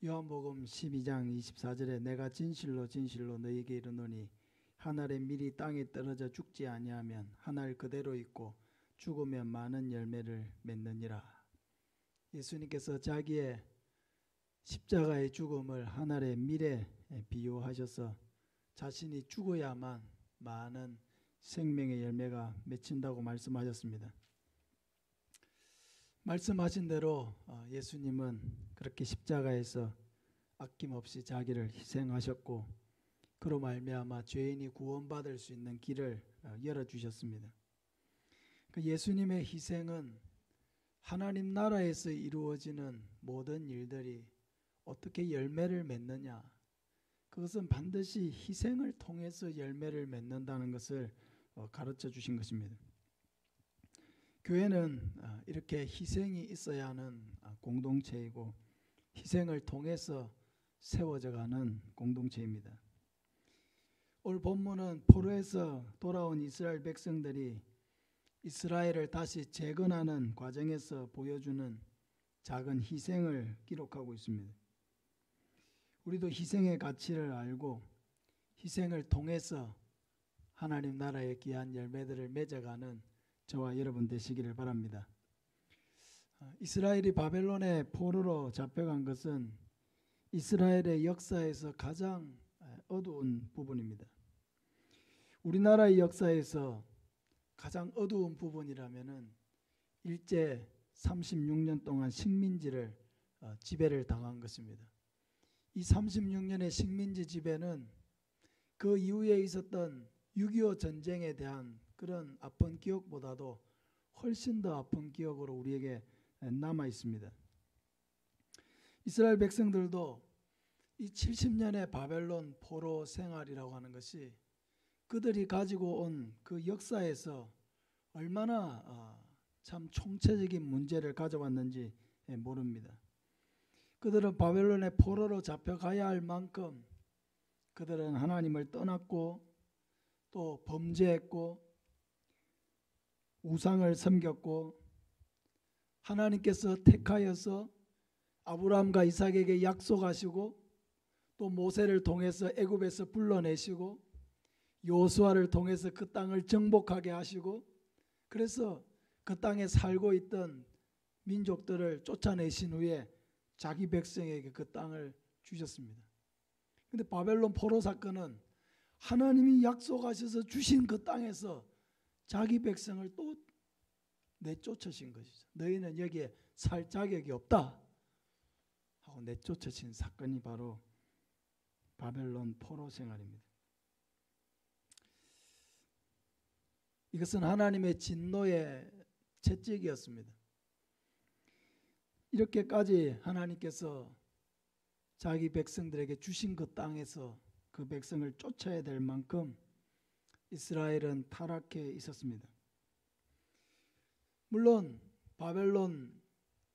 요한복음 12장 24절에 내가 진실로 진실로 너희에게 이르노니 한 알의 밀이 땅에 떨어져 죽지 아니하면 한 알 그대로 있고 죽으면 많은 열매를 맺느니라. 예수님께서 자기의 십자가의 죽음을 한 알의 밀에 비유하셔서 자신이 죽어야만 많은 생명의 열매가 맺힌다고 말씀하셨습니다. 말씀하신 대로 예수님은 그렇게 십자가에서 아낌없이 자기를 희생하셨고 그로 말미암아 죄인이 구원받을 수 있는 길을 열어주셨습니다. 예수님의 희생은 하나님 나라에서 이루어지는 모든 일들이 어떻게 열매를 맺느냐, 그것은 반드시 희생을 통해서 열매를 맺는다는 것을 가르쳐 주신 것입니다. 교회는 이렇게 희생이 있어야 하는 공동체이고 희생을 통해서 세워져가는 공동체입니다. 오늘 본문은 포로에서 돌아온 이스라엘 백성들이 이스라엘을 다시 재건하는 과정에서 보여주는 작은 희생을 기록하고 있습니다. 우리도 희생의 가치를 알고 희생을 통해서 하나님 나라의 귀한 열매들을 맺어가는 저와 여러분 되시기를 바랍니다. 이스라엘이 바벨론의 포로로 잡혀간 것은 이스라엘의 역사에서 가장 어두운 부분입니다. 우리나라의 역사에서 가장 어두운 부분이라면은 일제 36년 동안 식민지를 지배를 당한 것입니다. 이 36년의 식민지 지배는 그 이후에 있었던 6.25 전쟁에 대한 그런 아픈 기억보다도 훨씬 더 아픈 기억으로 우리에게 남아 있습니다. 이스라엘 백성들도 이 70년의 바벨론 포로 생활이라고 하는 것이 그들이 가지고 온 그 역사에서 얼마나 참 총체적인 문제를 가져왔는지 모릅니다. 그들은 바벨론의 포로로 잡혀가야 할 만큼 그들은 하나님을 떠났고 또 범죄했고 우상을 섬겼고 하나님께서 택하여서 아브라함과 이삭에게 약속하시고 또 모세를 통해서 애굽에서 불러내시고 여호수아를 통해서 그 땅을 정복하게 하시고 그래서 그 땅에 살고 있던 민족들을 쫓아내신 후에 자기 백성에게 그 땅을 주셨습니다. 그런데 바벨론 포로 사건은 하나님이 약속하셔서 주신 그 땅에서 자기 백성을 또 내쫓으신 것이죠. 너희는 여기에 살 자격이 없다 하고 내쫓으신 사건이 바로 바벨론 포로 생활입니다. 이것은 하나님의 진노의 채찍이었습니다. 이렇게까지 하나님께서 자기 백성들에게 주신 그 땅에서 그 백성을 쫓아야 될 만큼 이스라엘은 타락해 있었습니다. 물론 바벨론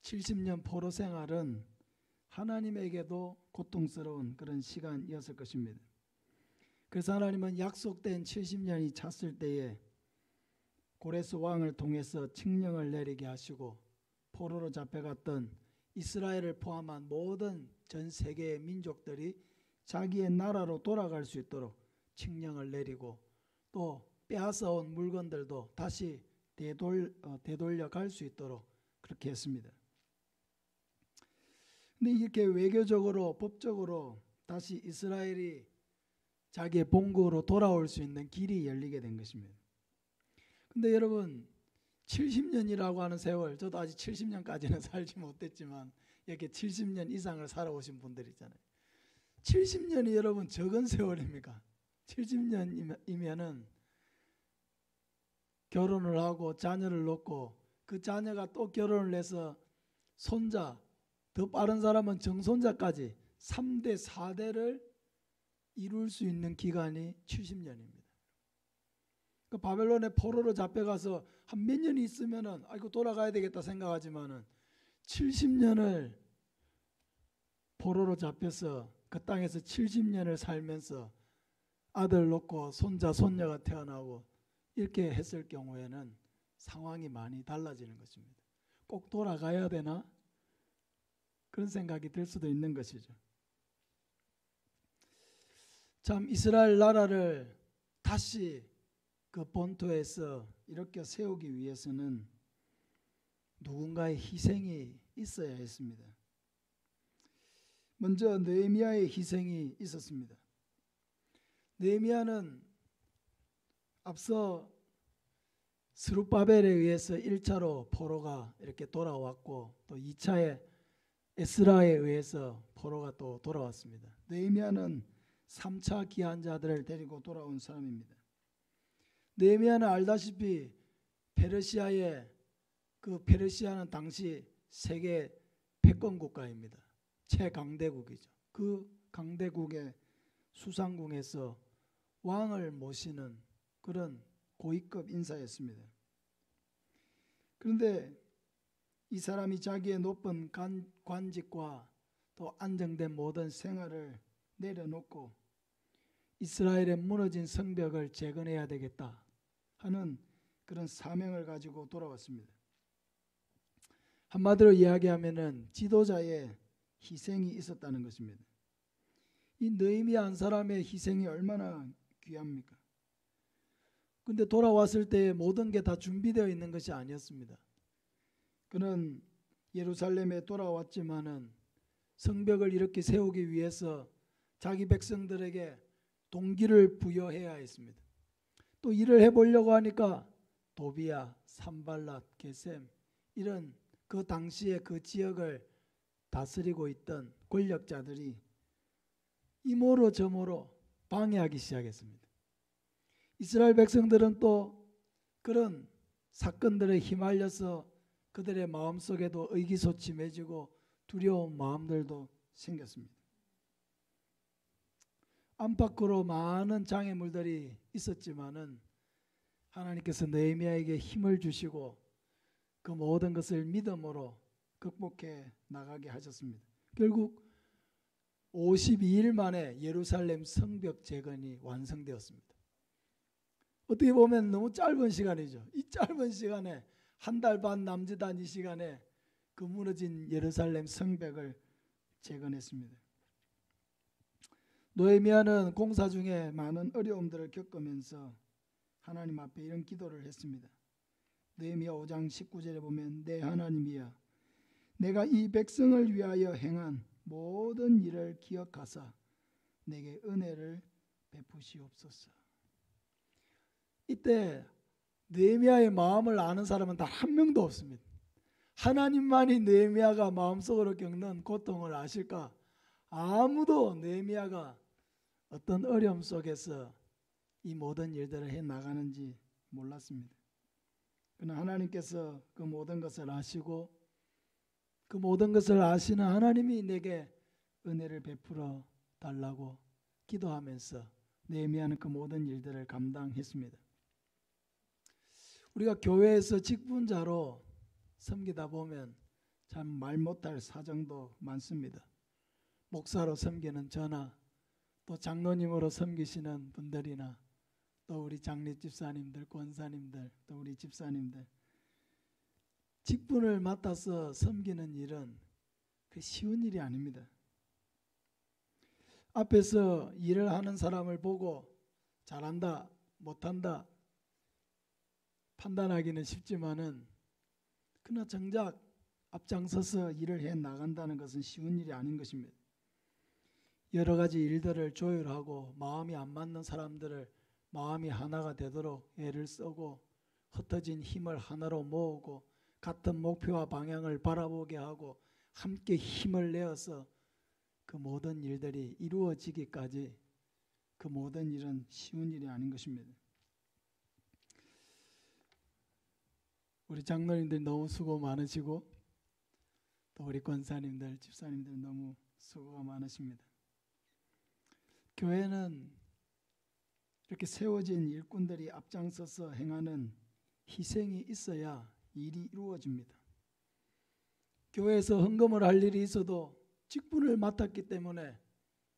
70년 포로 생활은 하나님에게도 고통스러운 그런 시간이었을 것입니다. 그래서 하나님은 약속된 70년이 찼을 때에 고레스 왕을 통해서 칙령을 내리게 하시고 포로로 잡혀갔던 이스라엘을 포함한 모든 전 세계의 민족들이 자기의 나라로 돌아갈 수 있도록 칙령을 내리고 또 빼앗아온 물건들도 다시 되돌려 갈 수 있도록 그렇게 했습니다. 근데 이렇게 외교적으로 법적으로 다시 이스라엘이 자기의 본국으로 돌아올 수 있는 길이 열리게 된 것입니다. 근데 여러분 70년이라고 하는 세월, 저도 아직 70년까지는 살지 못했지만 이렇게 70년 이상을 살아오신 분들 있잖아요. 70년이 여러분 적은 세월입니까? 70년이면은 결혼을 하고 자녀를 놓고 그 자녀가 또 결혼을 해서 손자, 더 빠른 사람은 정손자까지 3대 4대를 이룰 수 있는 기간이 70년입니다. 그 바벨론의 포로로 잡혀가서 한 몇 년이 있으면은 아이고 돌아가야 되겠다 생각하지만은 70년을 포로로 잡혀서 그 땅에서 70년을 살면서 아들 놓고 손자 손녀가 태어나고 이렇게 했을 경우에는 상황이 많이 달라지는 것입니다. 꼭 돌아가야 되나? 그런 생각이 들 수도 있는 것이죠. 참 이스라엘 나라를 다시 그 본토에서 이렇게 세우기 위해서는 누군가의 희생이 있어야 했습니다. 먼저 느헤미야의 희생이 있었습니다. 느헤미야는 앞서 스룹바벨에 의해서 1차로 포로가 이렇게 돌아왔고 또 2차에 에스라에 의해서 포로가 또 돌아왔습니다. 느헤미야는 3차 귀환자들을 데리고 돌아온 사람입니다. 느헤미야는 알다시피 페르시아의 페르시아는 당시 세계 패권 국가입니다. 최강대국이죠. 그 강대국의 수상궁에서 왕을 모시는 그런 고위급 인사였습니다. 그런데 이 사람이 자기의 높은 관직과 또 안정된 모든 생활을 내려놓고 이스라엘의 무너진 성벽을 재건해야 되겠다 하는 그런 사명을 가지고 돌아왔습니다. 한마디로 이야기하면은 지도자의 희생이 있었다는 것입니다. 이 느헤미야 한 사람의 희생이 얼마나 귀합니까? 근데 돌아왔을 때 모든 게 다 준비되어 있는 것이 아니었습니다. 그는 예루살렘에 돌아왔지만은 성벽을 이렇게 세우기 위해서 자기 백성들에게 동기를 부여해야 했습니다. 또 일을 해보려고 하니까 도비야, 산발랏, 게셈 이런 그 당시에 그 지역을 다스리고 있던 권력자들이 이모로 저모로 방해하기 시작했습니다. 이스라엘 백성들은 또 그런 사건들에 휘말려서 그들의 마음속에도 의기소침해지고 두려운 마음들도 생겼습니다. 안팎으로 많은 장애물들이 있었지만은 하나님께서 느헤미야에게 힘을 주시고 그 모든 것을 믿음으로 극복해 나가게 하셨습니다. 결국 52일 만에 예루살렘 성벽 재건이 완성되었습니다. 어떻게 보면 너무 짧은 시간이죠. 이 짧은 시간에 한 달 반 남짓한 이 시간에 그 무너진 예루살렘 성벽을 재건했습니다. 느헤미야는 공사 중에 많은 어려움들을 겪으면서 하나님 앞에 이런 기도를 했습니다. 느헤미야 5장 19절에 보면 내 하나님이여 내가 이 백성을 위하여 행한 모든 일을 기억하사 내게 은혜를 베푸시옵소서. 이때 느헤미야의 마음을 아는 사람은 단 한 명도 없습니다. 하나님만이 느헤미야가 마음속으로 겪는 고통을 아실까? 아무도 느헤미야가 어떤 어려움 속에서 이 모든 일들을 해 나가는지 몰랐습니다. 그러나 하나님께서 그 모든 것을 아시고 그 모든 것을 아시는 하나님이 내게 은혜를 베풀어 달라고 기도하면서 느헤미야는 그 모든 일들을 감당했습니다. 우리가 교회에서 직분자로 섬기다 보면 참 말 못할 사정도 많습니다. 목사로 섬기는 저나 또 장로님으로 섬기시는 분들이나 또 우리 장례 집사님들, 권사님들, 또 우리 집사님들 직분을 맡아서 섬기는 일은 그 쉬운 일이 아닙니다. 앞에서 일을 하는 사람을 보고 잘한다, 못한다 판단하기는 쉽지만은 그러나 정작 앞장서서 일을 해 나간다는 것은 쉬운 일이 아닌 것입니다. 여러 가지 일들을 조율하고 마음이 안 맞는 사람들을 마음이 하나가 되도록 애를 쓰고 흩어진 힘을 하나로 모으고 같은 목표와 방향을 바라보게 하고 함께 힘을 내어서 그 모든 일들이 이루어지기까지 그 모든 일은 쉬운 일이 아닌 것입니다. 우리 장로님들 너무 수고 많으시고 또 우리 권사님들, 집사님들 너무 수고가 많으십니다. 교회는 이렇게 세워진 일꾼들이 앞장서서 행하는 희생이 있어야 일이 이루어집니다. 교회에서 헌금을 할 일이 있어도 직분을 맡았기 때문에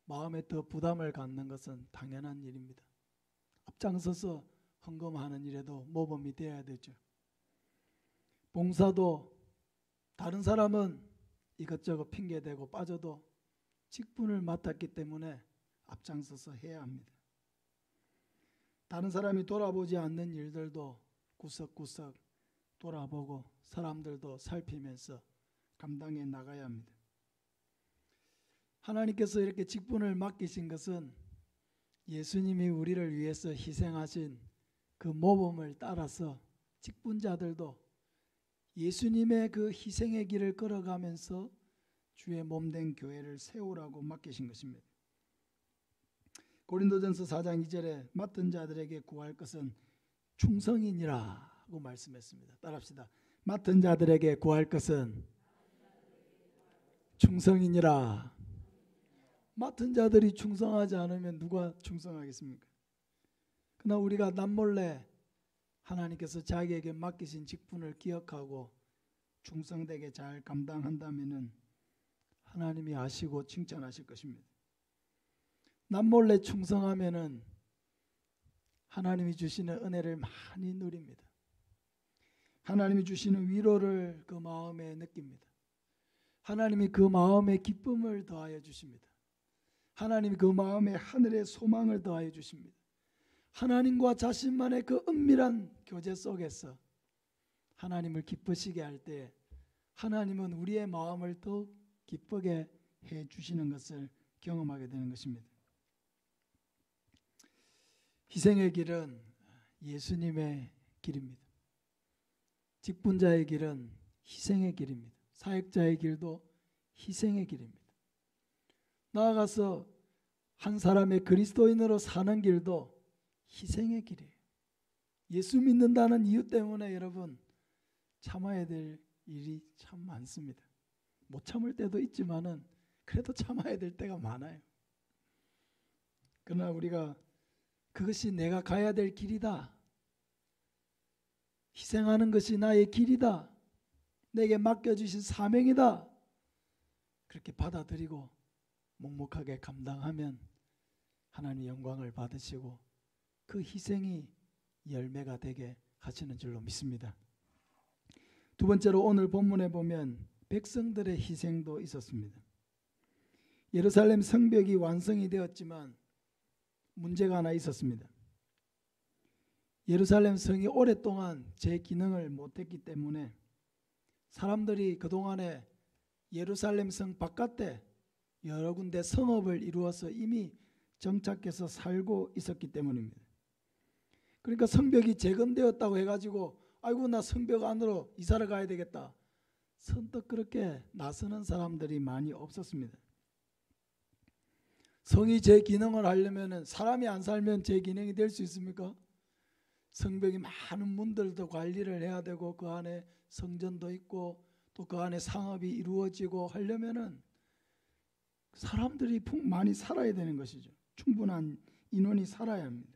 마음에 더 부담을 갖는 것은 당연한 일입니다. 앞장서서 헌금하는 일에도 모범이 되어야 되죠. 봉사도 다른 사람은 이것저것 핑계대고 빠져도 직분을 맡았기 때문에 앞장서서 해야 합니다. 다른 사람이 돌아보지 않는 일들도 구석구석 돌아보고 사람들도 살피면서 감당해 나가야 합니다. 하나님께서 이렇게 직분을 맡기신 것은 예수님이 우리를 위해서 희생하신 그 모범을 따라서 직분자들도 예수님의 그 희생의 길을 걸어가면서 주의 몸된 교회를 세우라고 맡기신 것입니다. 고린도전서 4장 2절에 맡은 자들에게 구할 것은 충성이니라고 말씀했습니다. 따라합시다. 맡은 자들에게 구할 것은 충성이니라. 맡은 자들이 충성하지 않으면 누가 충성하겠습니까? 그러나 우리가 남몰래 하나님께서 자기에게 맡기신 직분을 기억하고 충성되게 잘 감당한다면 하나님이 아시고 칭찬하실 것입니다. 남몰래 충성하면 하나님이 주시는 은혜를 많이 누립니다. 하나님이 주시는 위로를 그 마음에 느낍니다. 하나님이 그 마음에 기쁨을 더하여 주십니다. 하나님이 그 마음에 하늘의 소망을 더하여 주십니다. 하나님과 자신만의 그 은밀한 교제 속에서 하나님을 기쁘시게 할 때 하나님은 우리의 마음을 더욱 기쁘게 해 주시는 것을 경험하게 되는 것입니다. 희생의 길은 예수님의 길입니다. 직분자의 길은 희생의 길입니다. 사역자의 길도 희생의 길입니다. 나아가서 한 사람의 그리스도인으로 사는 길도 희생의 길이에요. 예수 믿는다는 이유 때문에 여러분 참아야 될 일이 참 많습니다. 못 참을 때도 있지만은 그래도 참아야 될 때가 많아요. 그러나 우리가 그것이 내가 가야 될 길이다. 희생하는 것이 나의 길이다. 내게 맡겨주신 사명이다. 그렇게 받아들이고 묵묵하게 감당하면 하나님의 영광을 받으시고 그 희생이 열매가 되게 하시는 줄로 믿습니다. 두 번째로 오늘 본문에 보면 백성들의 희생도 있었습니다. 예루살렘 성벽이 완성이 되었지만 문제가 하나 있었습니다. 예루살렘 성이 오랫동안 제 기능을 못했기 때문에 사람들이 그동안에 예루살렘 성 바깥에 여러 군데 성읍을 이루어서 이미 정착해서 살고 있었기 때문입니다. 그러니까 성벽이 재건되었다고 해가지고 아이고 나 성벽 안으로 이사를 가야 되겠다. 선뜻 그렇게 나서는 사람들이 많이 없었습니다. 성이 제 기능을 하려면 사람이 안 살면 제 기능이 될 수 있습니까? 성벽이 많은 문들도 관리를 해야 되고 그 안에 성전도 있고 또 그 안에 상업이 이루어지고 하려면은 사람들이 많이 살아야 되는 것이죠. 충분한 인원이 살아야 합니다.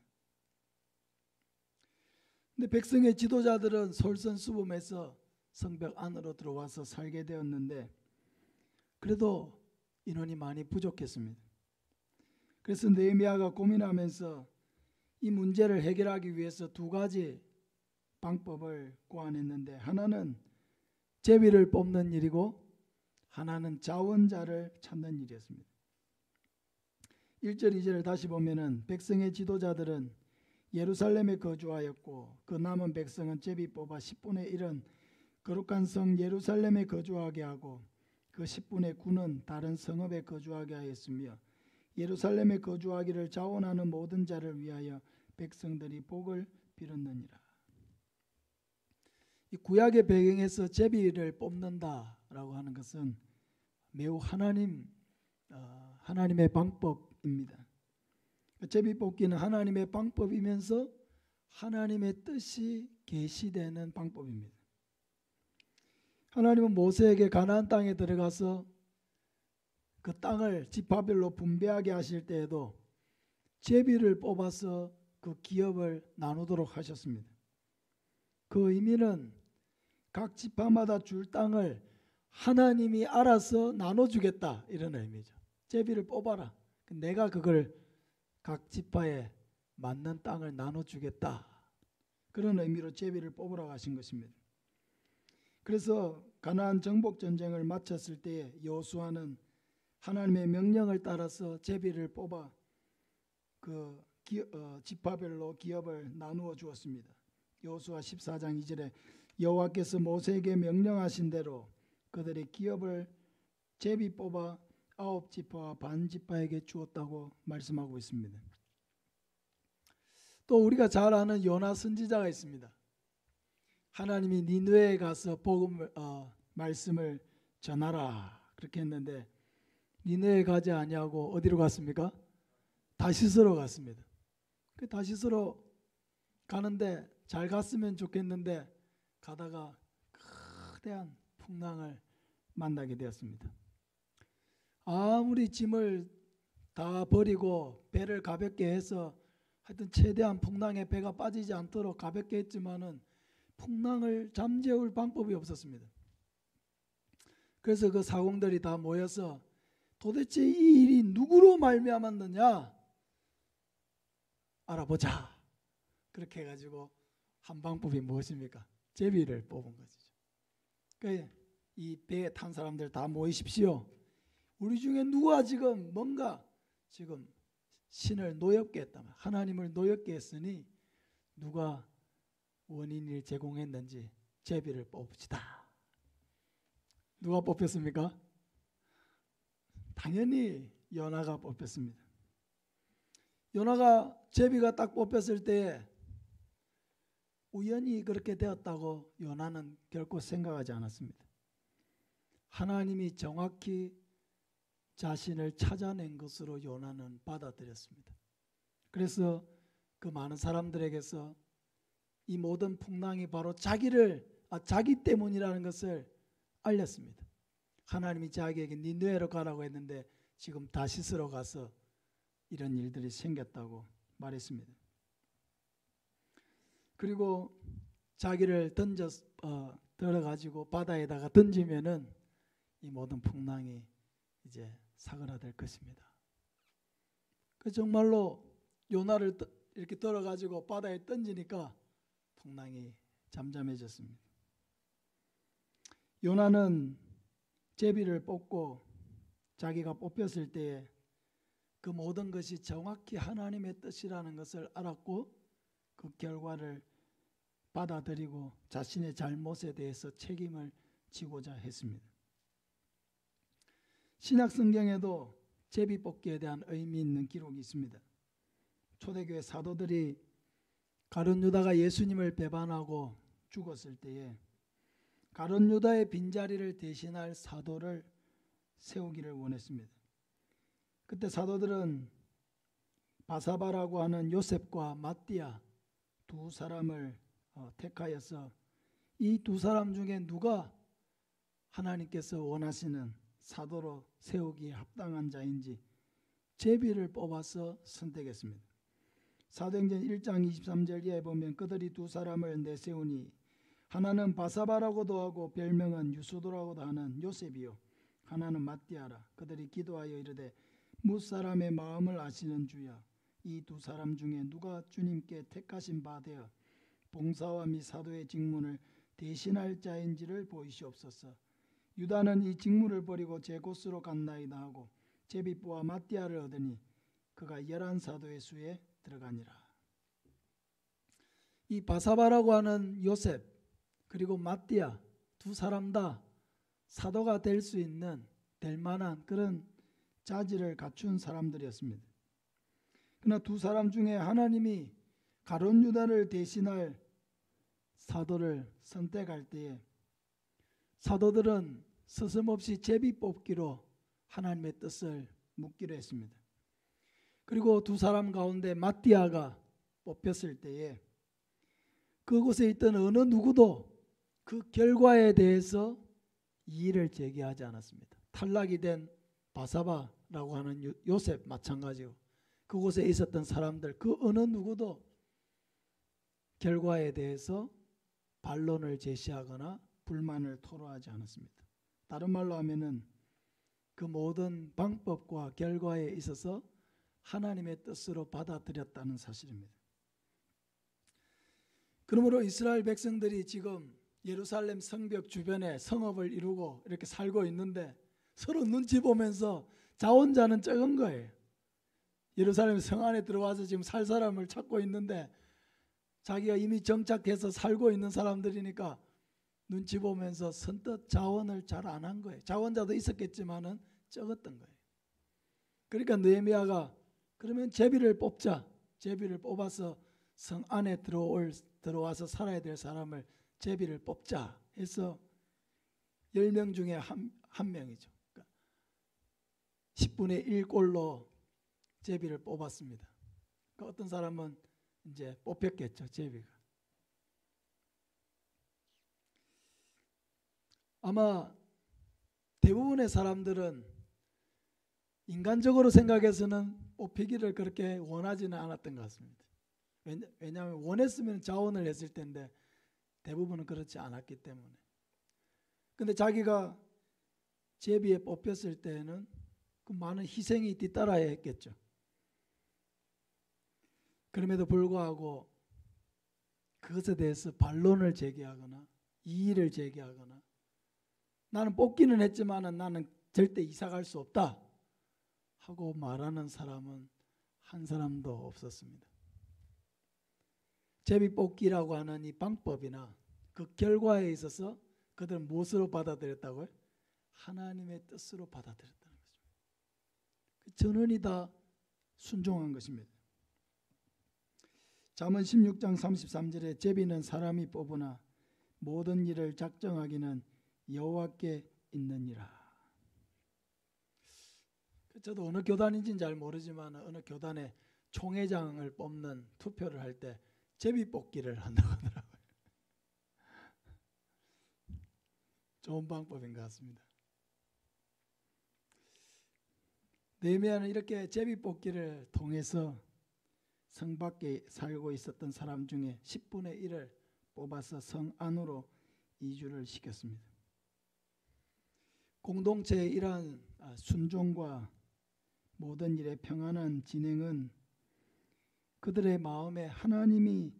근데 백성의 지도자들은 솔선수범해서 성벽 안으로 들어와서 살게 되었는데 그래도 인원이 많이 부족했습니다. 그래서 느헤미야가 고민하면서 이 문제를 해결하기 위해서 두 가지 방법을 고안했는데 하나는 제비를 뽑는 일이고 하나는 자원자를 찾는 일이었습니다. 1절 2절을 다시 보면은 백성의 지도자들은 예루살렘에 거주하였고 그 남은 백성은 제비 뽑아 10분의 1은 거룩한 성 예루살렘에 거주하게 하고 그 10분의 9는 다른 성읍에 거주하게 하였으며 예루살렘에 거주하기를 자원하는 모든 자를 위하여 백성들이 복을 빌었느니라. 이 구약의 배경에서 제비를 뽑는다라고 하는 것은 매우 하나님의 방법입니다. 제비 뽑기는 하나님의 방법이면서 하나님의 뜻이 계시되는 방법입니다. 하나님은 모세에게 가나안 땅에 들어가서 그 땅을 지파별로 분배하게 하실 때에도 제비를 뽑아서 그 기업을 나누도록 하셨습니다. 그 의미는 각 지파마다 줄 땅을 하나님이 알아서 나눠주겠다 이런 의미죠. 제비를 뽑아라. 내가 그걸 각 지파에 맞는 땅을 나눠주겠다. 그런 의미로 제비를 뽑으라고 하신 것입니다. 그래서 가나안 정복 전쟁을 마쳤을 때에 여호수아는 하나님의 명령을 따라서 제비를 뽑아 그 지파별로 기업을 나누어 주었습니다. 여호수아 14장 2절에 여호와께서 모세에게 명령하신 대로 그들의 기업을 제비 뽑아 9지파와 반 지파에게 주었다고 말씀하고 있습니다. 또 우리가 잘 아는 요나 선지자가 있습니다. 하나님이 니느웨에 가서 말씀을 전하라 그렇게 했는데 니느웨에 가지 아니하고 어디로 갔습니까? 다시스로 갔습니다. 그 다시스로 가는데 잘 갔으면 좋겠는데 가다가 거대한 풍랑을 만나게 되었습니다. 아무리 짐을 다 버리고 배를 가볍게 해서 하여튼 최대한 풍랑에 배가 빠지지 않도록 가볍게 했지만은 풍랑을 잠재울 방법이 없었습니다. 그래서 그 사공들이 다 모여서 도대체 이 일이 누구로 말미암았느냐 알아보자. 그렇게 해가지고 한 방법이 무엇입니까? 제비를 뽑은 것이죠. 그러니까 이 배에 탄 사람들 다 모이십시오. 우리 중에 누가 지금 뭔가 지금 신을 노엽게 했다. 하나님을 노엽게 했으니 누가 원인을 제공했는지 제비를 뽑읍시다. 누가 뽑혔습니까? 당연히 요나가 뽑혔습니다. 요나가 제비가 딱 뽑혔을 때 우연히 그렇게 되었다고 요나는 결코 생각하지 않았습니다. 하나님이 정확히 자신을 찾아낸 것으로 요나는 받아들였습니다. 그래서 그 많은 사람들에게서 이 모든 풍랑이 바로 자기 때문이라는 것을 알렸습니다. 하나님이 자기에게 니느웨로 가라고 했는데 지금 다시스로 가서 이런 일들이 생겼다고 말했습니다. 그리고 자기를 들어가지고 바다에다가 던지면은 이 모든 풍랑이 이제 사그라들 것입니다. 그 정말로 요나를 이렇게 들어가지고 바다에 던지니까 풍랑이 잠잠해졌습니다. 요나는 제비를 뽑고 자기가 뽑혔을 때에 그 모든 것이 정확히 하나님의 뜻이라는 것을 알았고 그 결과를 받아들이고 자신의 잘못에 대해서 책임을 지고자 했습니다. 신약 성경에도 제비 뽑기에 대한 의미 있는 기록이 있습니다. 초대교회 사도들이 가룟 유다가 예수님을 배반하고 죽었을 때에 가룟 유다의 빈자리를 대신할 사도를 세우기를 원했습니다. 그때 사도들은 바사바라고 하는 요셉과 마띠아 두 사람을 택하여서 이 두 사람 중에 누가 하나님께서 원하시는 사도로 세우기에 합당한 자인지 제비를 뽑아서 선택했습니다. 사도행전 1장 23절 이하에 보면 그들이 두 사람을 내세우니 하나는 바사바라고도 하고 별명은 유소도라고도 하는 요셉이요 하나는 마띠아라. 그들이 기도하여 이르되 무사람의 마음을 아시는 주야 이 두 사람 중에 누가 주님께 택하신 바 되어 봉사와 미 사도의 직분을 대신할 자인지를 보이시옵소서. 유다는 이 직무를 버리고 제 곳으로 갔나이다 하고 제비뽀와 마띠아를 얻으니 그가 11사도의 수에 들어가니라. 이 바사바라고 하는 요셉 그리고 마띠아 두 사람 다 사도가 될 수 있는 될 만한 그런 자질을 갖춘 사람들이었습니다. 그러나 두 사람 중에 하나님이 가룟 유다를 대신할 사도를 선택할 때에 사도들은 서슴없이 제비 뽑기로 하나님의 뜻을 묻기로 했습니다. 그리고 두 사람 가운데 마띠아가 뽑혔을 때에 그곳에 있던 어느 누구도 그 결과에 대해서 이의를 제기하지 않았습니다. 탈락이 된 바사바라고 하는 요셉 마찬가지고 그곳에 있었던 사람들 그 어느 누구도 결과에 대해서 반론을 제시하거나 불만을 토로하지 않았습니다. 다른 말로 하면은 그 모든 방법과 결과에 있어서 하나님의 뜻으로 받아들였다는 사실입니다. 그러므로 이스라엘 백성들이 지금 예루살렘 성벽 주변에 성읍을 이루고 이렇게 살고 있는데 서로 눈치 보면서 자원자는 적은 거예요. 예루살렘 성 안에 들어와서 지금 살 사람을 찾고 있는데 자기가 이미 정착해서 살고 있는 사람들이니까 눈치 보면서 선뜻 자원을 잘 안 한 거예요. 자원자도 있었겠지만은 적었던 거예요. 그러니까 느헤미야가 그러면 제비를 뽑자. 제비를 뽑아서 성 안에 들어와서 살아야 될 사람을 제비를 뽑자 해서 10명 중에 한 명이죠. 그러니까 10분의 1꼴로 제비를 뽑았습니다. 그러니까 어떤 사람은 이제 뽑혔겠죠. 제비가. 아마 대부분의 사람들은 인간적으로 생각해서는 뽑히기를 그렇게 원하지는 않았던 것 같습니다. 왜냐하면 원했으면 자원을 했을 텐데 대부분은 그렇지 않았기 때문에. 근데 자기가 제비에 뽑혔을 때는 그 많은 희생이 뒤따라야 했겠죠. 그럼에도 불구하고 그것에 대해서 반론을 제기하거나 이의를 제기하거나 나는 뽑기는 했지만 나는 절대 이사갈 수 없다 하고 말하는 사람은 한 사람도 없었습니다. 제비 뽑기라고 하는 이 방법이나 그 결과에 있어서 그들은 무엇으로 받아들였다고요? 하나님의 뜻으로 받아들였다는 것입니다. 전원이 다 순종한 것입니다. 잠언 16장 33절에 제비는 사람이 뽑으나 모든 일을 작정하기는 여호와께 있느니라. 저도 어느 교단인지는 잘 모르지만 어느 교단에 총회장을 뽑는 투표를 할 때 제비 뽑기를 한다고 하더라고요. 좋은 방법인 것 같습니다. 느헤미야는 이렇게 제비 뽑기를 통해서 성 밖에 살고 있었던 사람 중에 10분의 1을 뽑아서 성 안으로 이주를 시켰습니다. 공동체의 이러한 순종과 모든 일의 평안한 진행은 그들의 마음에 하나님이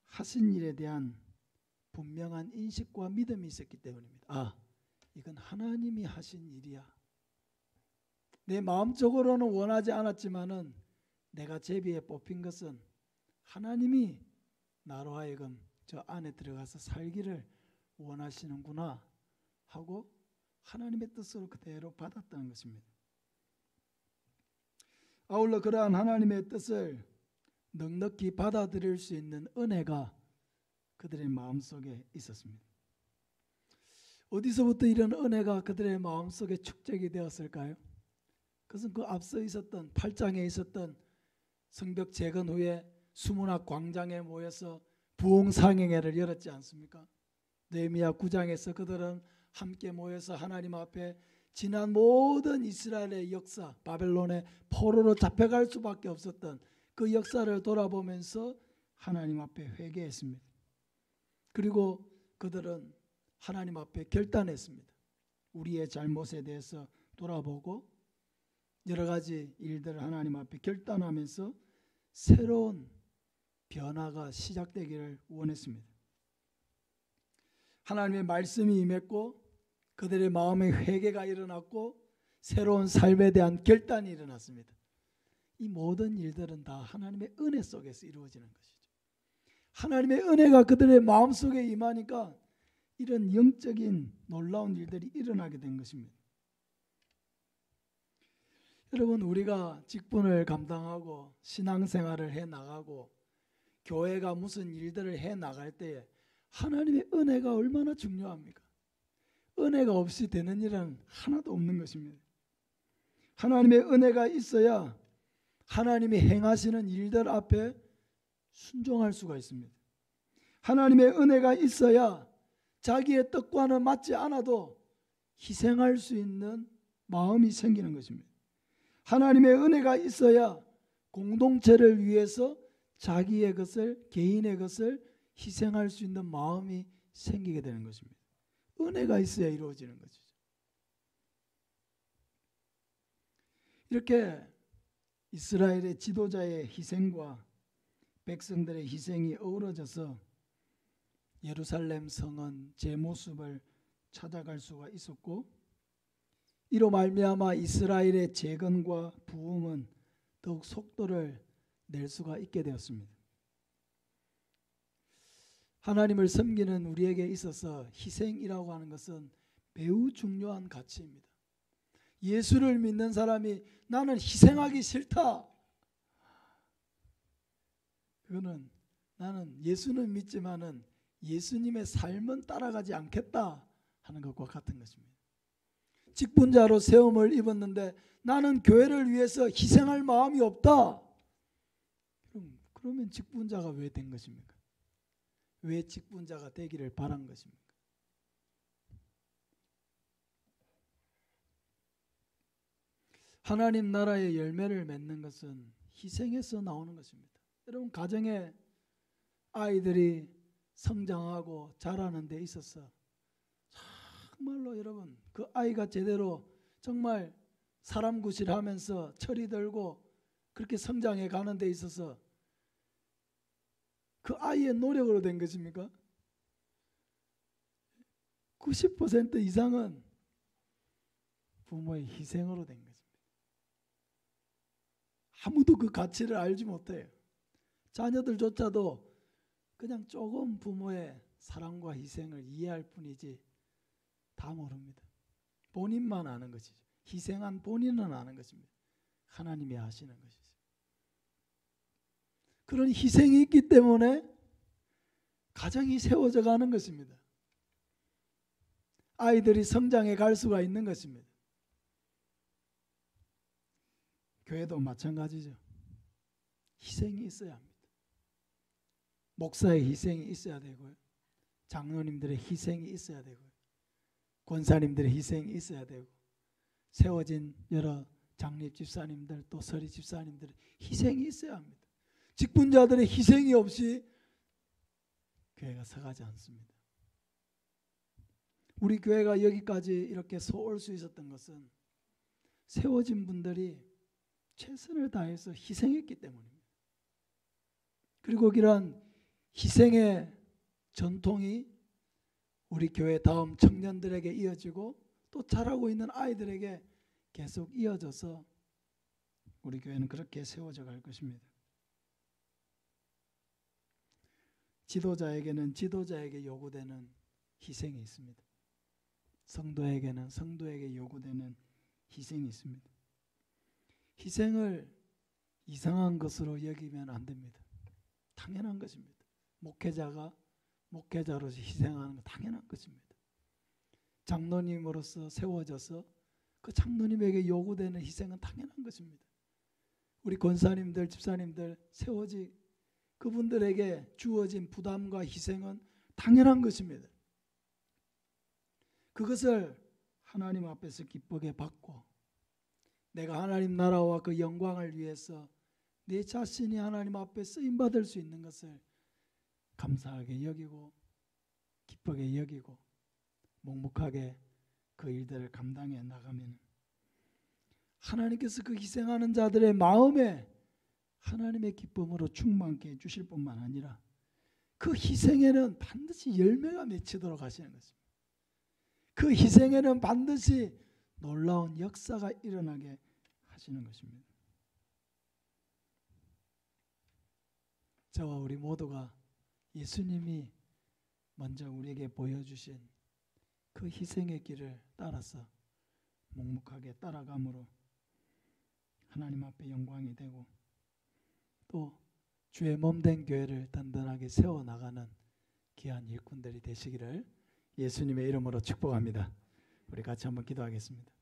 하신 일에 대한 분명한 인식과 믿음이 있었기 때문입니다. 이건 하나님이 하신 일이야. 내 마음적으로는 원하지 않았지만은 내가 제비에 뽑힌 것은 하나님이 나로 하여금 저 안에 들어가서 살기를 원하시는구나 하고 하나님의 뜻으로 그대로 받았다는 것입니다. 아울러 그러한 하나님의 뜻을 넉넉히 받아들일 수 있는 은혜가 그들의 마음속에 있었습니다. 어디서부터 이런 은혜가 그들의 마음속에 축적이 되었을까요? 그것은 그 앞서 있었던 8장에 있었던 성벽 재건 후에 수문학 광장에 모여서 부흥상행회를 열었지 않습니까? 느헤미야 9장에서 그들은 함께 모여서 하나님 앞에 지난 모든 이스라엘의 역사, 바벨론의 포로로 잡혀갈 수밖에 없었던 그 역사를 돌아보면서 하나님 앞에 회개했습니다. 그리고 그들은 하나님 앞에 결단했습니다. 우리의 잘못에 대해서 돌아보고 여러 가지 일들을 하나님 앞에 결단하면서 새로운 변화가 시작되기를 원했습니다. 하나님의 말씀이 임했고 그들의 마음에 회개가 일어났고 새로운 삶에 대한 결단이 일어났습니다. 이 모든 일들은 다 하나님의 은혜 속에서 이루어지는 것이죠. 하나님의 은혜가 그들의 마음속에 임하니까 이런 영적인 놀라운 일들이 일어나게 된 것입니다. 여러분, 우리가 직분을 감당하고 신앙생활을 해나가고 교회가 무슨 일들을 해나갈 때에 하나님의 은혜가 얼마나 중요합니까? 은혜가 없이 되는 일은 하나도 없는 것입니다. 하나님의 은혜가 있어야 하나님이 행하시는 일들 앞에 순종할 수가 있습니다. 하나님의 은혜가 있어야 자기의 뜻과는 맞지 않아도 희생할 수 있는 마음이 생기는 것입니다. 하나님의 은혜가 있어야 공동체를 위해서 자기의 것을, 개인의 것을 희생할 수 있는 마음이 생기게 되는 것입니다. 은혜가 있어야 이루어지는 것이죠. 이렇게 이스라엘의 지도자의 희생과 백성들의 희생이 어우러져서 예루살렘 성은 제 모습을 찾아갈 수가 있었고, 이로 말미암아 이스라엘의 재건과 부흥은 더욱 속도를 낼 수가 있게 되었습니다. 하나님을 섬기는 우리에게 있어서 희생이라고 하는 것은 매우 중요한 가치입니다. 예수를 믿는 사람이 나는 희생하기 싫다, 그거는 나는 예수는 믿지만은 예수님의 삶은 따라가지 않겠다 하는 것과 같은 것입니다. 직분자로 세움을 입었는데 나는 교회를 위해서 희생할 마음이 없다, 그러면 직분자가 왜 된 것입니까? 왜 직분자가 되기를 바란 것입니까? 하나님 나라의 열매를 맺는 것은 희생에서 나오는 것입니다. 여러분, 가정에 아이들이 성장하고 자라는 데 있어서 정말로 여러분, 그 아이가 제대로 정말 사람 구실하면서 철이 들고 그렇게 성장해 가는 데 있어서 그 아이의 노력으로 된 것입니까? 90% 이상은 부모의 희생으로 된 것입니다. 아무도 그 가치를 알지 못해요. 자녀들조차도 그냥 조금 부모의 사랑과 희생을 이해할 뿐이지 다 모릅니다. 본인만 아는 것이죠. 희생한 본인은 아는 것입니다. 하나님이 아시는 것이죠. 그런 희생이 있기 때문에 가정이 세워져 가는 것입니다. 아이들이 성장해 갈 수가 있는 것입니다. 교회도 마찬가지죠. 희생이 있어야 합니다. 목사의 희생이 있어야 되고요. 장로님들의 희생이 있어야 되고요. 권사님들의 희생이 있어야 되고, 세워진 여러 장립 집사님들 또 서리 집사님들의 희생이 있어야 합니다. 직분자들의 희생이 없이 교회가 서가지 않습니다. 우리 교회가 여기까지 이렇게 서올 수 있었던 것은 세워진 분들이 최선을 다해서 희생했기 때문입니다. 그리고 이러한 희생의 전통이 우리 교회 다음 청년들에게 이어지고 또 자라고 있는 아이들에게 계속 이어져서 우리 교회는 그렇게 세워져 갈 것입니다. 지도자에게는 지도자에게 요구되는 희생이 있습니다. 성도에게는 성도에게 요구되는 희생이 있습니다. 희생을 이상한 것으로 여기면 안 됩니다. 당연한 것입니다. 목회자가 목회자로서 희생하는 건 당연한 것입니다. 장로님으로서 세워져서 그 장로님에게 요구되는 희생은 당연한 것입니다. 우리 권사님들, 집사님들 세워지 그분들에게 주어진 부담과 희생은 당연한 것입니다. 그것을 하나님 앞에서 기쁘게 받고 내가 하나님 나라와 그 영광을 위해서 내 자신이 하나님 앞에 쓰임받을 수 있는 것을 감사하게 여기고 기쁘게 여기고 묵묵하게 그 일들을 감당해 나가면 하나님께서 그 희생하는 자들의 마음에 하나님의 기쁨으로 충만케 해주실 뿐만 아니라 그 희생에는 반드시 열매가 맺히도록 하시는 것입니다. 그 희생에는 반드시 놀라운 역사가 일어나게 하시는 것입니다. 저와 우리 모두가 예수님이 먼저 우리에게 보여주신 그 희생의 길을 따라서 묵묵하게 따라감으로 하나님 앞에 영광이 되고 또 주의 몸된 교회를 든든하게 세워나가는 귀한 일꾼들이 되시기를 예수님의 이름으로 축복합니다. 우리 같이 한번 기도하겠습니다.